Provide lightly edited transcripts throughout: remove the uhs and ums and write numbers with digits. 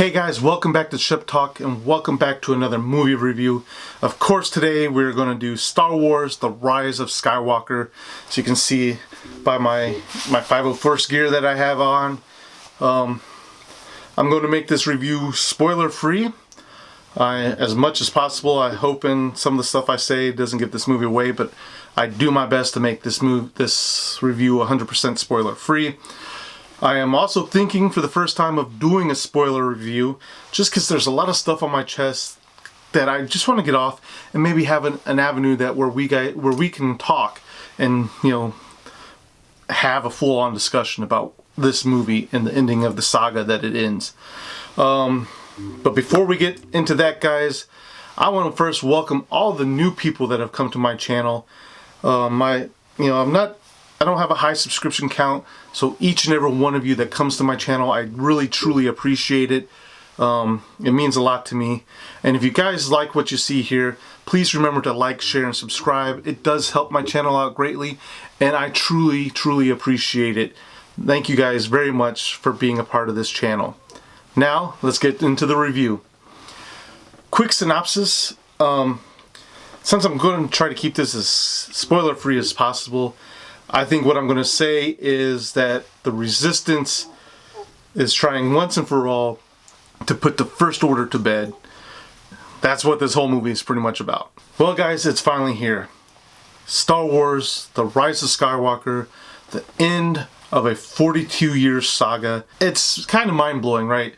Hey guys, welcome back to Shep Talk and welcome back to another movie review. Of course, today we're going to do Star Wars: The Rise of Skywalker. So you can see by my 501st gear that I have on. I'm going to make this review spoiler free. As much as possible. I hope in some of the stuff I say doesn't give this movie away, but I do my best to make this review 100% spoiler free. I am also thinking for the first time of doing a spoiler review, just because there's a lot of stuff on my chest that I just want to get off, and maybe have an avenue that where we can talk and have a full-on discussion about this movie and the ending of the saga that it ends. But before we get into that, guys, I want to first welcome all the new people that have come to my channel. I don't have a high subscription count, so each and every one of you that comes to my channel, I really truly appreciate it. It means a lot to me. And if you guys like what you see here, please remember to like, share, and subscribe. It does help my channel out greatly, and I truly, truly appreciate it. Thank you guys very much for being a part of this channel. Now, let's get into the review. Quick synopsis. Since I'm going to try to keep this as spoiler-free as possible, I think what I'm going to say is that the Resistance is trying once and for all to put the First Order to bed. That's what this whole movie is pretty much about. Well, guys, it's finally here. Star Wars: The Rise of Skywalker, the end of a 42-year saga. It's kind of mind-blowing, right,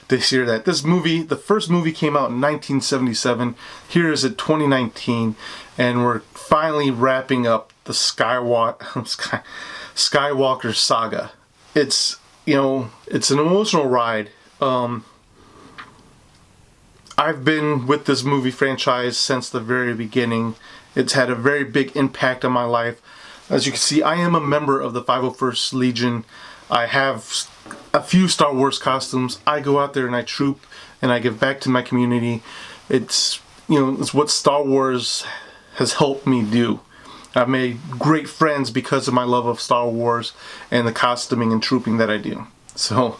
to hear that. This movie, the first movie came out in 1977. Here is it 2019, and we're finally wrapping up the Skywalker Saga. It's an emotional ride. I've been with this movie franchise since the very beginning. It's had a very big impact on my life. As you can see, I am a member of the 501st Legion. I have a few Star Wars costumes. I go out there and I troop and I give back to my community. It's what Star Wars has helped me do. I've made great friends because of my love of Star Wars and the costuming and trooping that I do. So,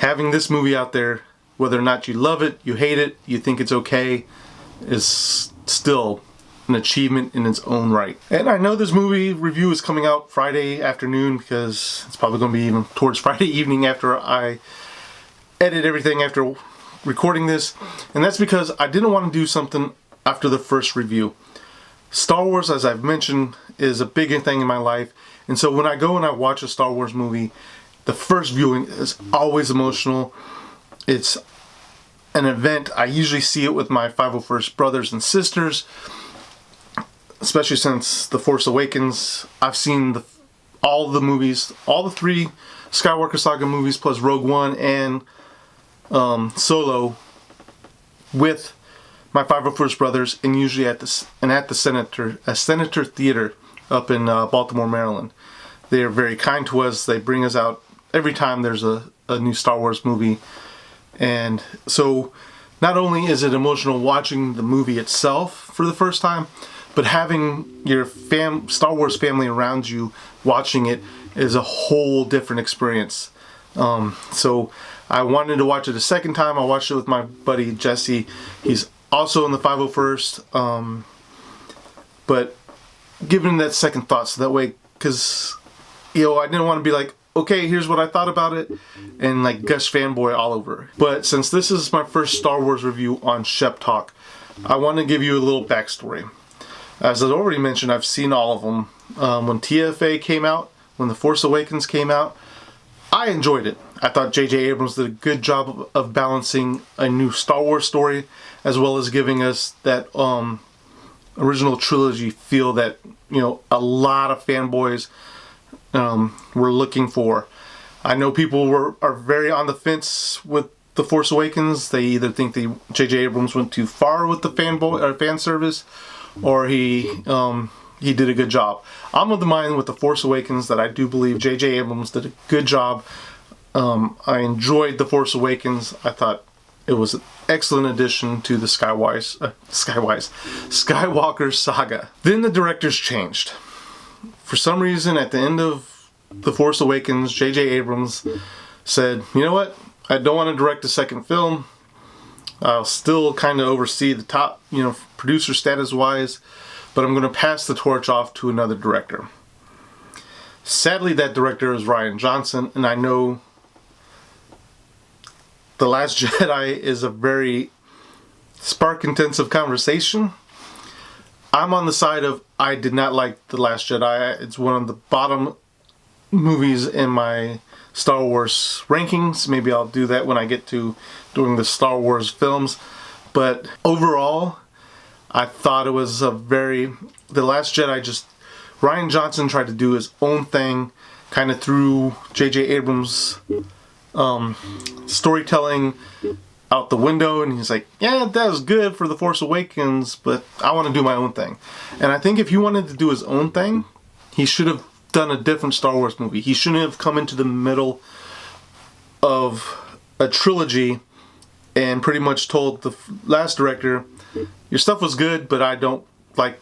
having this movie out there, whether or not you love it, you hate it, you think it's okay, is still an achievement in its own right. And I know this movie review is coming out Friday afternoon, because it's probably going to be even towards Friday evening after I edit everything after recording this. And that's because I didn't want to do something after the first review. Star Wars, as I've mentioned, is a big thing in my life. And so when I go and I watch a Star Wars movie, the first viewing is always emotional. It's an event. I usually see it with my 501st brothers and sisters, especially since The Force Awakens. I've seen all the movies, all the 3 Skywalker Saga movies, plus Rogue One and Solo, with my 501st brothers, and usually at the Senator Theater up in Baltimore, Maryland. They are very kind to us. They bring us out every time there's a new Star Wars movie. And so not only is it emotional watching the movie itself for the first time, but having your Star Wars family around you watching it is a whole different experience. So I wanted to watch it a second time. I watched it with my buddy Jesse. He's also in the 501st. But giving that second thought, so that way, because I didn't want to be like, okay, here's what I thought about it, and like gush fanboy all over. But since this is my first Star Wars review on Shep Talk, I want to give you a little backstory. As I already mentioned, I've seen all of them. When TFA came out, when The Force Awakens came out, I enjoyed it. I thought J.J. Abrams did a good job of balancing a new Star Wars story, as well as giving us that original trilogy feel that a lot of fanboys were looking for. I know people are very on the fence with The Force Awakens. They either think J.J. Abrams went too far with the fan service, or he did a good job. I'm of the mind with The Force Awakens that I do believe J.J. Abrams did a good job. I enjoyed The Force Awakens. I thought it was an excellent addition to the Skywalker Saga. Then the directors changed. For some reason, at the end of The Force Awakens, J.J. Abrams said, you know what? I don't want to direct a second film. I'll still kind of oversee the top, producer status wise, but I'm going to pass the torch off to another director. Sadly, that director is Rian Johnson, and I know The Last Jedi is a very spark-intensive conversation. I'm on the side of I did not like The Last Jedi. It's one of the bottom movies in my Star Wars rankings. Maybe I'll do that when I get to doing the Star Wars films. But overall, I thought it was The Last Jedi Rian Johnson tried to do his own thing, kind of threw J.J. Abrams' storytelling out the window, and he's like, yeah, that was good for The Force Awakens, but I want to do my own thing. And I think if he wanted to do his own thing, he should have done a different Star Wars movie. He shouldn't have come into the middle of a trilogy and pretty much told the last director, your stuff was good, but I don't like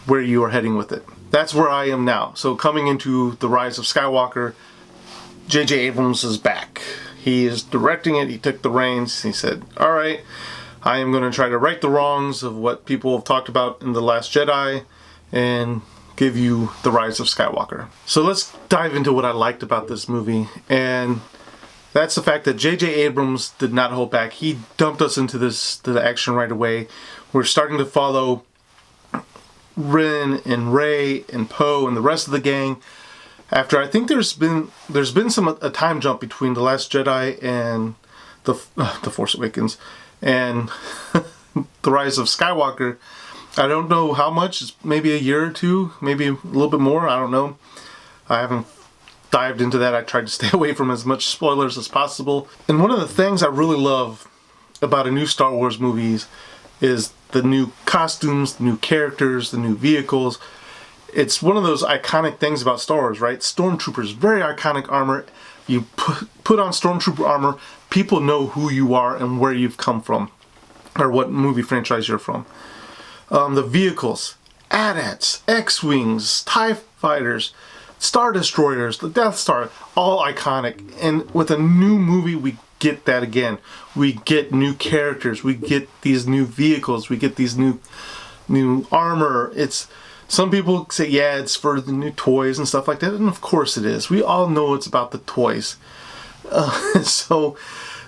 where you are heading with it. That's where I am now. So coming into The Rise of Skywalker, J.J. Abrams is back. He is directing it. He took the reins. He said, all right, I am going to try to right the wrongs of what people have talked about in The Last Jedi and give you The Rise of Skywalker. So let's dive into what I liked about this movie. And that's the fact that J.J. Abrams did not hold back. He dumped us into the action right away. We're starting to follow Ren and Rey and Poe and the rest of the gang. After I think there's been a time jump between The Last Jedi and the Force Awakens and The Rise of Skywalker. I don't know how much. It's maybe a year or two, maybe a little bit more. I don't know. I haven't dived into that. I tried to stay away from as much spoilers as possible. And one of the things I really love about a new Star Wars movies is the new costumes, the new characters, the new vehicles. It's one of those iconic things about Star Wars, right? Stormtroopers, very iconic armor. You put on Stormtrooper armor, people know who you are and where you've come from, or what movie franchise you're from. The vehicles, AT-ATs, X-Wings, TIE Fighters, Star Destroyers, the Death Star, all iconic. And with a new movie, we get that again. We get new characters, we get these new vehicles, we get these new armor. Some people say, yeah, it's for the new toys and stuff like that, and of course it is. We all know it's about the toys. So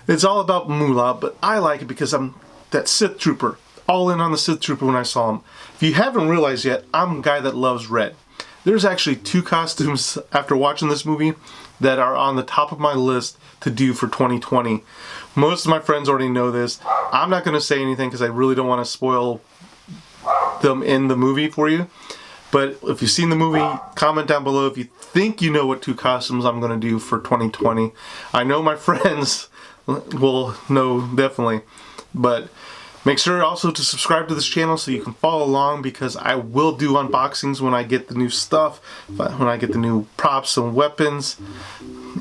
it's all about moolah, but I like it because I'm that Sith Trooper. All in on the Sith Trooper when I saw him. If you haven't realized yet, I'm a guy that loves red. There's actually 2 costumes after watching this movie that are on the top of my list to do for 2020. Most of my friends already know this. I'm not going to say anything because I really don't want to spoil them in the movie for you. But if you've seen the movie, comment down below if you think you know what 2 costumes I'm going to do for 2020. I know my friends will know definitely. But make sure also to subscribe to this channel so you can follow along, because I will do unboxings when I get the new stuff, when I get the new props and weapons,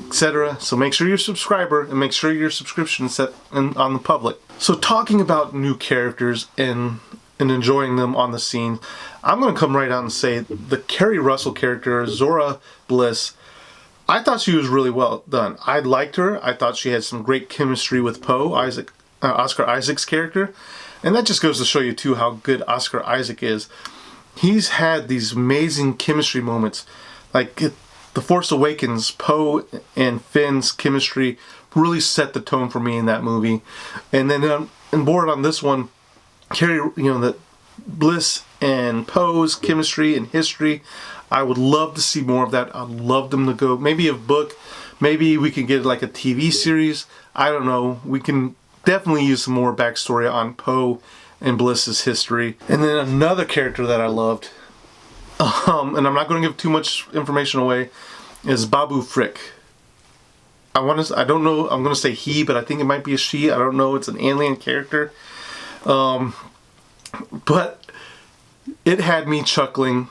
etc. So make sure you're a subscriber and make sure your subscription is set on the public. So talking about new characters and enjoying them on the scene, I'm going to come right out and say the Kerry Russell character, Zora Bliss, I thought she was really well done. I liked her. I thought she had some great chemistry with Poe, Oscar Isaac's character. And that just goes to show you too how good Oscar Isaac is. He's had these amazing chemistry moments. Like The Force Awakens, Poe and Finn's chemistry really set the tone for me in that movie. And then on board on this one, the Bliss and Poe's chemistry and history, I would love to see more of that. I'd love them to go, maybe a book, maybe we can get like a TV series. I don't know. We can definitely use some more backstory on Poe and Bliss's history. And then another character that I loved, and I'm not going to give too much information away, is Babu Frick. I don't know, I'm going to say he, but I think it might be a she. I don't know, it's an alien character. But it had me chuckling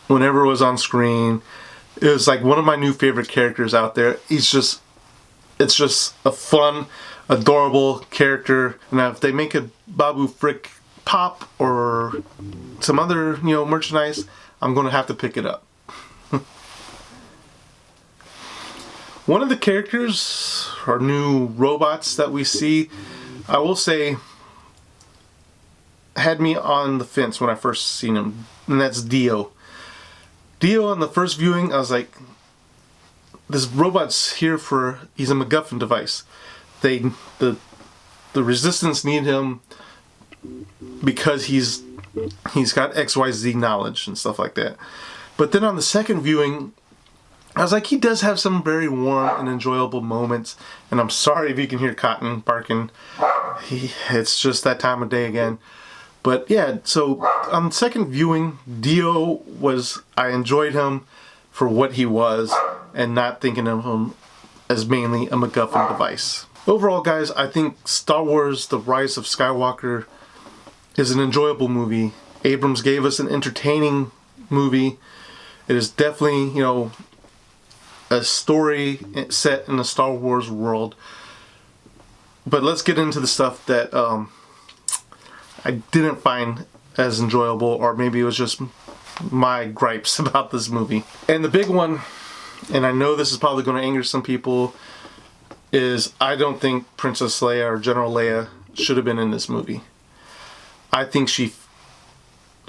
whenever it was on screen. It was like one of my new favorite characters out there. It's just a fun, adorable character. Now, if they make a Babu Frick pop or some other, merchandise, I'm going to have to pick it up. One of the characters, or new robots that we see, I will say, had me on the fence when I first seen him, and that's Dio. Dio, on the first viewing, I was like, this robot's here he's a MacGuffin device. The Resistance need him because he's got XYZ knowledge and stuff like that. But then on the second viewing, I was like, he does have some very warm and enjoyable moments. And I'm sorry if you can hear Cotton barking. It's just that time of day again. But yeah, so on the second viewing, Dio I enjoyed him for what he was and not thinking of him as mainly a MacGuffin device. Overall, guys, I think Star Wars The Rise of Skywalker is an enjoyable movie. Abrams gave us an entertaining movie. It is definitely, a story set in a Star Wars world. But let's get into the stuff that I didn't find as enjoyable, or maybe it was just my gripes about this movie. And the big one, and I know this is probably going to anger some people, is I don't think Princess Leia or General Leia should have been in this movie. I think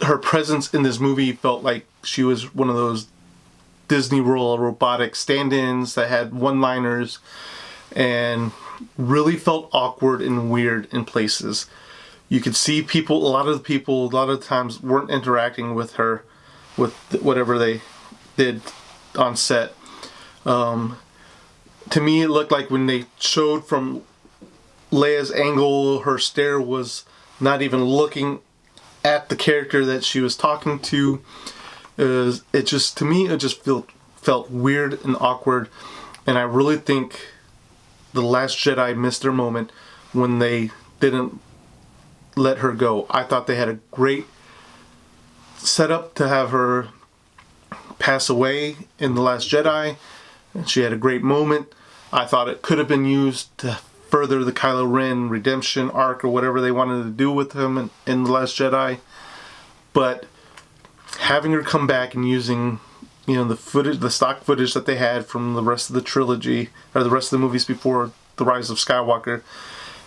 her presence in this movie felt like she was one of those Disney World robotic stand-ins that had one-liners and really felt awkward and weird in places. You could see a lot of the times weren't interacting with her, with whatever they did on set. To me, it looked like when they showed from Leia's angle, her stare was not even looking at the character that she was talking to. It just felt weird and awkward. And I really think The Last Jedi missed their moment when they didn't let her go. I thought they had a great setup to have her pass away in The Last Jedi. And she had a great moment. I thought it could have been used to further the Kylo Ren redemption arc, or whatever they wanted to do with him in The Last Jedi. But having her come back and using, the footage, the stock footage that they had from the rest of the trilogy, or the rest of the movies before The Rise of Skywalker,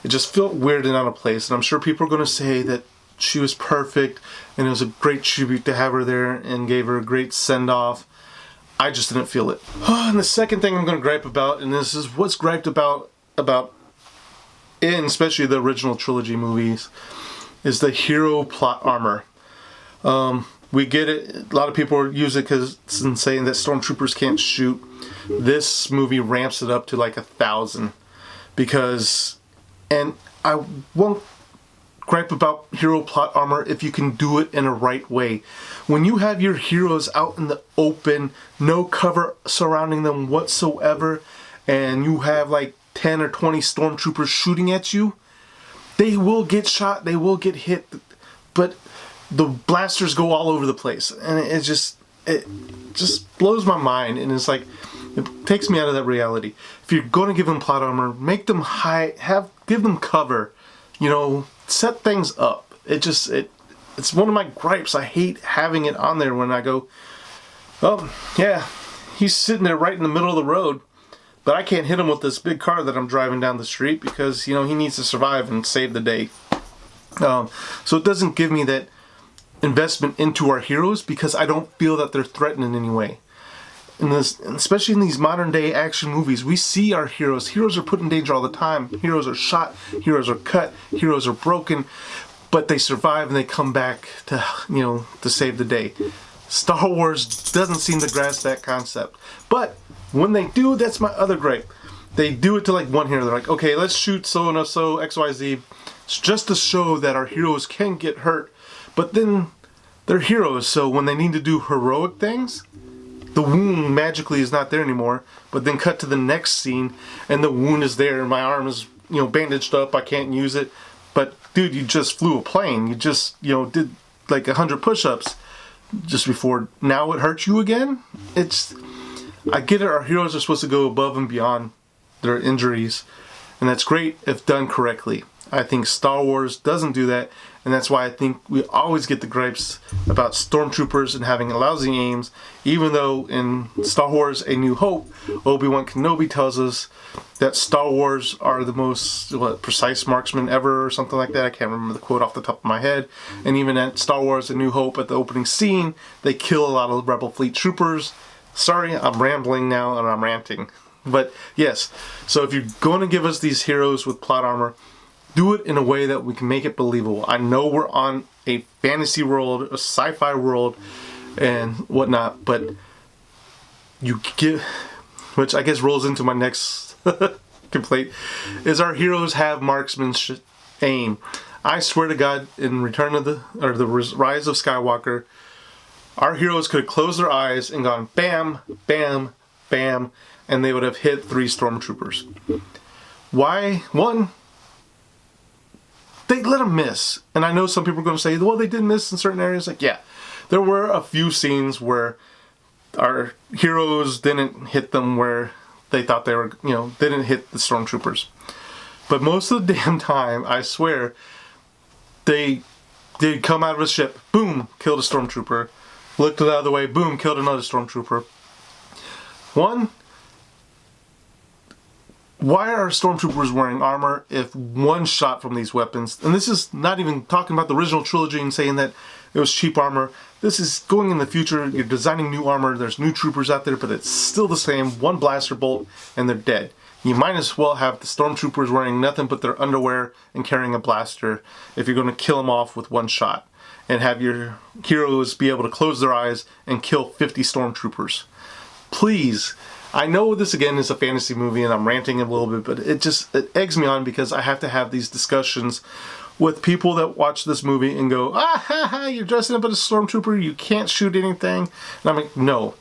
it just felt weird and out of place. And I'm sure people are going to say that she was perfect and it was a great tribute to have her there and gave her a great send-off. I just didn't feel it. And the second thing I'm going to gripe about, and this is what's griped about in especially the original trilogy movies, is the hero plot armor. We get it. A lot of people use it because it's saying that Stormtroopers can't shoot. This movie ramps it up to like 1,000 because, and I won't gripe about hero plot armor if you can do it in a right way. When you have your heroes out in the open, no cover surrounding them whatsoever, and you have like 10 or 20 stormtroopers shooting at you, they will get shot, they will get hit, but the blasters go all over the place, and it just blows my mind. And it's like, it takes me out of that reality. If you're going to give them plot armor, make them give them cover, set things up. It's one of my gripes. I hate having it on there when I go, oh yeah, he's sitting there right in the middle of the road, but I can't hit him with this big car that I'm driving down the street because he needs to survive and save the day. So it doesn't give me that investment into our heroes because I don't feel that they're threatened in any way. Especially in these modern day action movies, we see our heroes. Heroes are put in danger all the time. Heroes are shot. Heroes are cut. Heroes are broken. But they survive and they come back to, to save the day. Star Wars doesn't seem to grasp that concept. But when they do, that's my other gripe. They do it to like one hero. They're like, okay, let's shoot so and so, XYZ. It's just to show that our heroes can get hurt. But then they're heroes, so when they need to do heroic things, the wound magically is not there anymore. But then cut to the next scene, and the wound is there, and my arm is, bandaged up. I can't use it. But dude, you just flew a plane. You just, did like 100 push-ups just before. Now it hurts you again? I get it. Our heroes are supposed to go above and beyond their injuries, and that's great if done correctly. I think Star Wars doesn't do that, and that's why I think we always get the gripes about Stormtroopers and having lousy aims, even though in Star Wars A New Hope, Obi-Wan Kenobi tells us that Star Wars are the most precise marksmen ever, or something like that. I can't remember the quote off the top of my head. And even at Star Wars A New Hope, at the opening scene, they kill a lot of Rebel fleet troopers. Sorry, I'm rambling now and I'm ranting. But yes, so if you're going to give us these heroes with plot armor, do it in a way that we can make it believable. I know we're on a fantasy world, a sci-fi world, and whatnot, but you give, which I guess rolls into my next complaint, is our heroes have marksman aim. I swear to God, in the Rise of Skywalker, our heroes could have closed their eyes and gone bam, bam, bam, and they would have hit 3 stormtroopers. Why? One, they let them miss. And I know some people are going to say, well, they did miss in certain areas. Like, yeah, there were a few scenes where our heroes didn't hit them where they thought they were, they didn't hit the stormtroopers. But most of the damn time, I swear, they'd come out of a ship, boom, killed a stormtrooper. Looked the other way, boom, killed another stormtrooper. One, why are stormtroopers wearing armor if one shot from these weapons, and this is not even talking about the original trilogy and saying that it was cheap armor, this is going in the future, you're designing new armor, there's new troopers out there, but it's still the same, one blaster bolt and they're dead. You might as well have the stormtroopers wearing nothing but their underwear and carrying a blaster if you're going to kill them off with one shot, and have your heroes be able to close their eyes and kill 50 stormtroopers. Please. I know this again is a fantasy movie and I'm ranting a little bit, but it eggs me on because I have to have these discussions with people that watch this movie and go, you're dressing up as a stormtrooper, you can't shoot anything. And I'm like, no.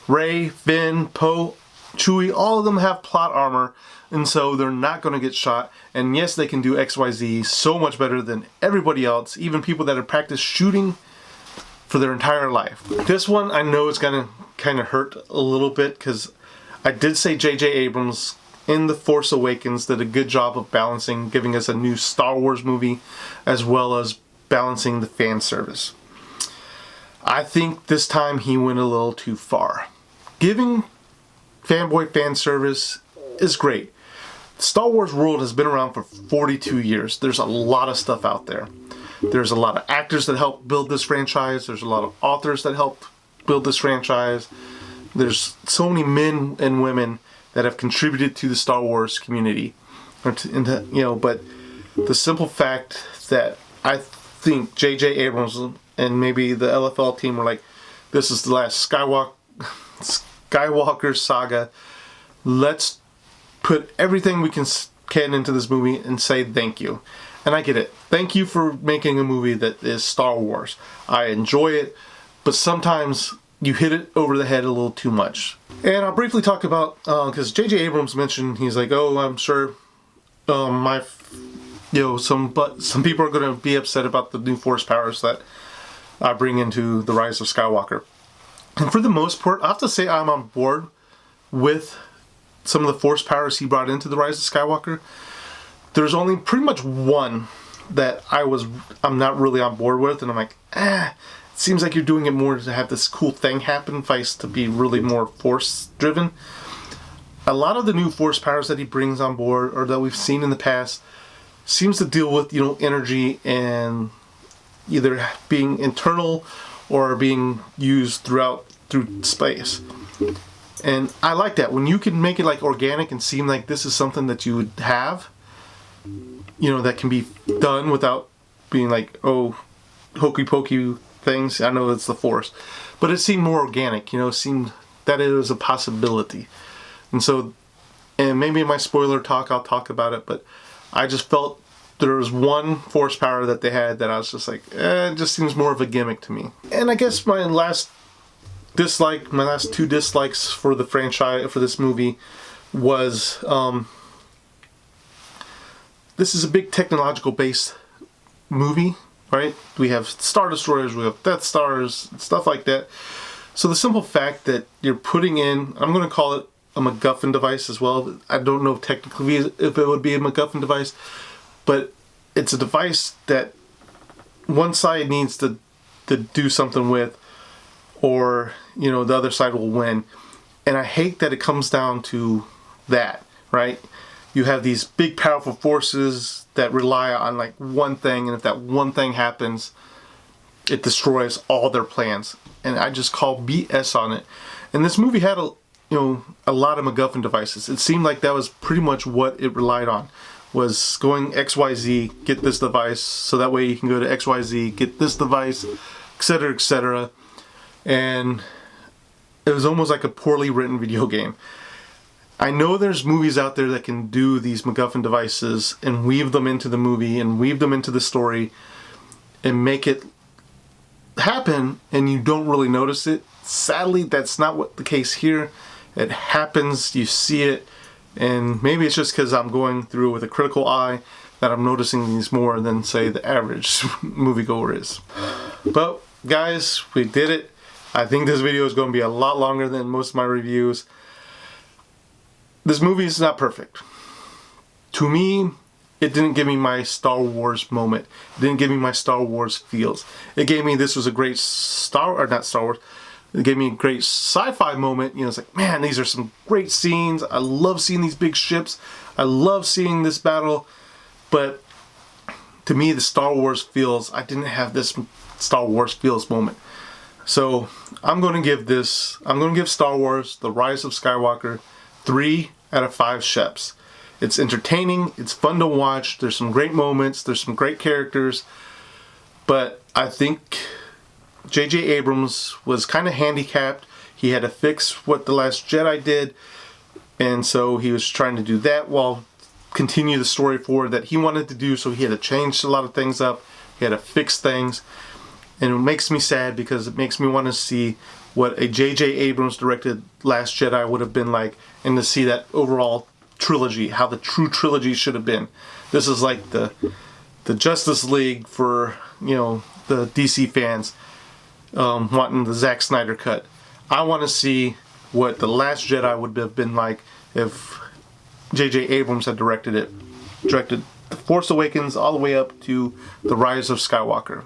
Rey, Finn, Poe, Chewie, all of them have plot armor, and so they're not going to get shot. And yes, they can do XYZ so much better than everybody else, even people that have practiced shooting for their entire life. This one I know is going to kind of hurt a little bit because I did say J.J. Abrams in The Force Awakens did a good job of balancing, giving us a new Star Wars movie as well as balancing the fan service. I think this time he went a little too far. Giving fanboy fan service is great. The Star Wars world has been around for 42 years. There's a lot of stuff out there. There's a lot of actors that helped build this franchise. There's a lot of authors that helped build this franchise. There's so many men and women that have contributed to the Star Wars community. But the simple fact that I think J.J. Abrams and maybe the LFL team were like, this is the last Skywalker Saga. Let's put everything we can into this movie and say thank you. And I get it. Thank you for making a movie that is Star Wars. I enjoy it, but sometimes you hit it over the head a little too much. And I'll briefly talk about, because J.J. Abrams mentioned, he's like, oh, I'm sure some people are going to be upset about the new force powers that I bring into The Rise of Skywalker. And for the most part, I have to say I'm on board with some of the force powers he brought into The Rise of Skywalker. There's only pretty much one that I'm not really on board with, and I'm like, seems like you're doing it more to have this cool thing happen, vice to be really more force driven. A lot of the new force powers that he brings on board, or that we've seen in the past, seems to deal with, energy and either being internal or being used through space. And I like that. When you can make it like organic and seem like this is something that you would have, that can be done without being like, oh, hokey pokey things. I know it's the Force, but it seemed more organic, it seemed that it was a possibility. And so, and maybe in my spoiler talk I'll talk about it, but I just felt there was one force power that they had that I was just like, it just seems more of a gimmick to me. And I guess my last two dislikes for the franchise, for this movie, was this is a big technological based movie, right? We have Star Destroyers, we have Death Stars, stuff like that. So the simple fact that you're putting in, I'm going to call it a MacGuffin device as well. I don't know technically if it would be a MacGuffin device, but it's a device that one side needs to do something with, or the other side will win. And I hate that it comes down to that, right? You have these big powerful forces that rely on like one thing, and if that one thing happens, it destroys all their plans. And I just call BS on it. And this movie had a lot of MacGuffin devices. It seemed like that was pretty much what it relied on, was going XYZ, get this device, so that way you can go to XYZ, get this device, etc., etc. And it was almost like a poorly written video game. I know there's movies out there that can do these MacGuffin devices and weave them into the movie and weave them into the story and make it happen, and you don't really notice it. Sadly, that's not what the case here. It happens, you see it, and maybe it's just because I'm going through with a critical eye that I'm noticing these more than, say, the average moviegoer is. But guys, we did it. I think this video is going to be a lot longer than most of my reviews. This movie is not perfect. To me, it didn't give me my Star Wars moment. It didn't give me my Star Wars feels. It gave me, this was a great it gave me a great sci-fi moment. It's like, man, these are some great scenes. I love seeing these big ships. I love seeing this battle. But to me, the Star Wars feels, I didn't have this Star Wars feels moment. So I'm going to give Star Wars The Rise of Skywalker 3 out of 5 Sheps. It's entertaining, it's fun to watch, there's some great moments, there's some great characters, but I think J.J. Abrams was kind of handicapped. He had to fix what The Last Jedi did, and so he was trying to do that while continue the story forward that he wanted to do, so he had to change a lot of things up, he had to fix things, and it makes me sad because it makes me want to see what a J.J. Abrams directed Last Jedi would have been like, and to see that overall trilogy, how the true trilogy should have been. This is like the Justice League for the DC fans wanting the Zack Snyder cut. I want to see what The Last Jedi would have been like if J.J. Abrams had directed The Force Awakens all the way up to The Rise of Skywalker.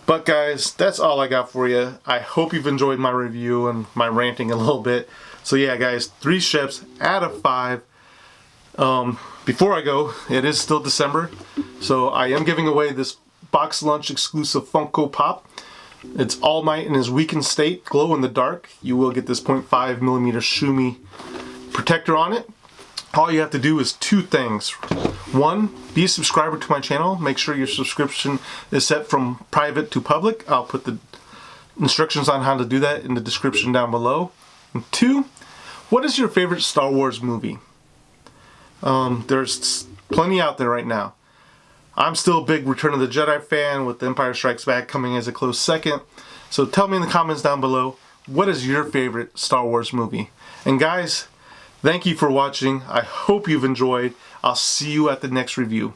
But guys, that's all I got for you. I hope you've enjoyed my review and my ranting a little bit. So yeah, guys, 3 Sheps out of 5. Before I go, it is still December, so I am giving away this box lunch exclusive Funko Pop. It's All Might in his weakened state, glow in the dark. You will get this 0.5mm Shumi protector on it. All you have to do is 2 things. 1, be a subscriber to my channel. Make sure your subscription is set from private to public. I'll put the instructions on how to do that in the description down below. And 2, what is your favorite Star Wars movie? There's plenty out there right now. I'm still a big Return of the Jedi fan, with The Empire Strikes Back coming as a close second. So tell me in the comments down below, what is your favorite Star Wars movie? And guys, thank you for watching. I hope you've enjoyed. I'll see you at the next review.